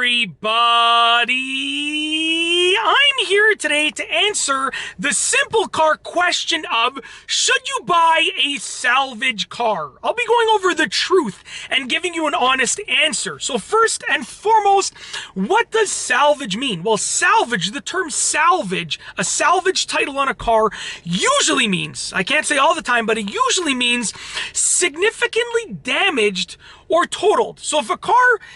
everybody! I'm here today to answer the simple car question of, should you buy a salvage car? I'll be going over the truth and giving you an honest answer. So first and foremost, what does salvage mean? Well, salvage, the term salvage, a salvage title on a car usually means, I can't say all the time, but it usually means significantly damaged or totaled. So if a car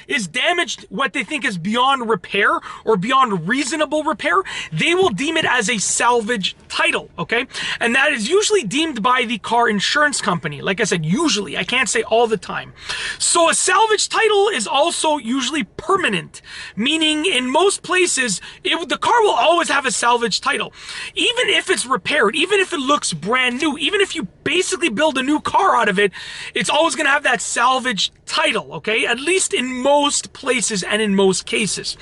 is damaged, what they think is beyond repair or beyond reasonable repair, they will deem it as a salvage title, okay? And that is usually deemed by the car insurance company. Like I said, usually, I can't say all the time. So a salvage title is also usually permanent, meaning in most places, the car will always have a salvage title. Even if it's repaired, even if it looks brand new, even if you basically build a new car out of it, it's always gonna have that salvage title, okay? At least in most places and in most cases.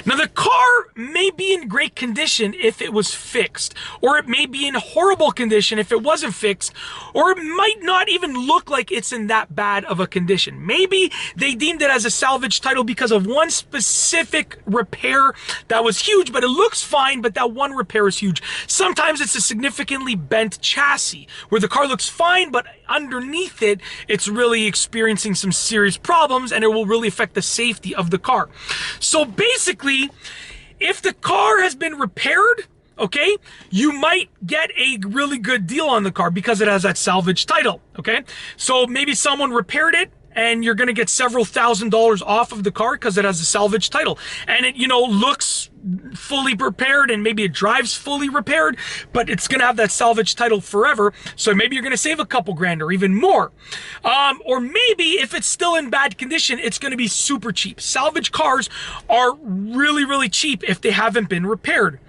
Now, the car may be in great condition if it was fixed, or it may be in horrible condition if it wasn't fixed, or it might not even look like it's in that bad of a condition. Maybe they deemed it as a salvage title because of one specific repair that was huge, but it looks fine, but that one repair is huge. Sometimes it's a significantly bent chassis where the car looks fine, but underneath it, it's really experiencing some serious problems, and it will really affect the safety of the car. So basically, if the car has been repaired, okay, you might get a really good deal on the car because it has that salvage title, okay? So maybe someone repaired it, and you're gonna get several $1,000s off of the car because it has a salvage title. And it, looks fully repaired, and maybe it drives fully repaired, but it's gonna have that salvage title forever. So maybe you're gonna save a couple grand or even more. Or maybe if it's still in bad condition, it's gonna be super cheap. Salvage cars are really, really cheap if they haven't been repaired.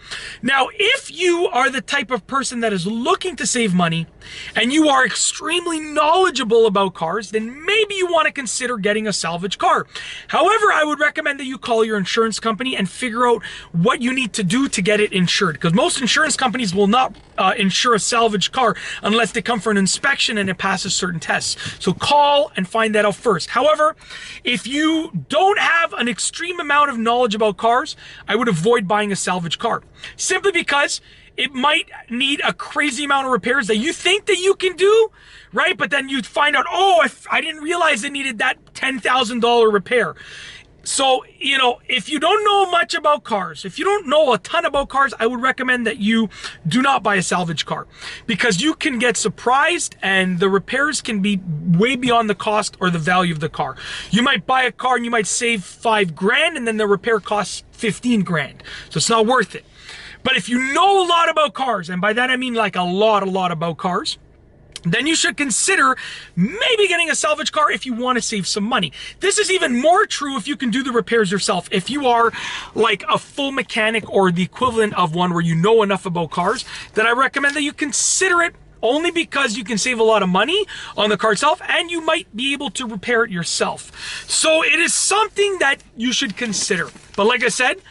Now, if you are the type of person that is looking to save money and you are extremely knowledgeable about cars, then maybe you want to consider getting a salvage car. However, I would recommend that you call your insurance company and figure out what you need to do to get it insured, because most insurance companies will not insure a salvage car unless they come for an inspection and it passes certain tests. So call and find that out first. However, if you don't have an extreme amount of knowledge about cars, I would avoid buying a salvage car, simply because it might need a crazy amount of repairs that you think that you can do, right? But then you'd find out, oh, I didn't realize it needed that $10,000 repair. So, if you don't know much about cars, if you don't know a ton about cars, I would recommend that you do not buy a salvage car, because you can get surprised and the repairs can be way beyond the cost or the value of the car. You might buy a car and you might save $5 grand, and then the repair costs 15 grand. So it's not worth it. But if you know a lot about cars, and by that I mean like a lot about cars, then you should consider maybe getting a salvage car if you want to save some money. This is even more true if you can do the repairs yourself. If you are like a full mechanic or the equivalent of one where you know enough about cars, then I recommend that you consider it, only because you can save a lot of money on the car itself and you might be able to repair it yourself. So it is something that you should consider. But like I said,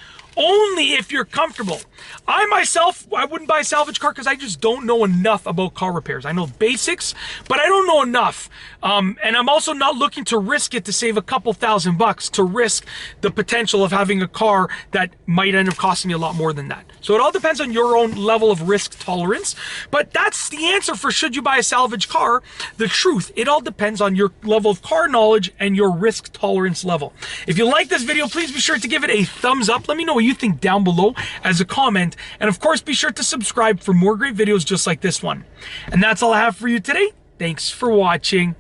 only if you're comfortable. I myself, I wouldn't buy a salvage car because I just don't know enough about car repairs. I know basics, but I don't know enough. And I'm also not looking to risk it to save a couple $1,000 to risk the potential of having a car that might end up costing me a lot more than that. So it all depends on your own level of risk tolerance. But that's the answer for should you buy a salvage car. The truth, it all depends on your level of car knowledge and your risk tolerance level. If you like this video, please be sure to give it a thumbs up. Let me know what you think down below as a comment. And of course, be sure to subscribe for more great videos just like this one. And that's all I have for you today. Thanks for watching.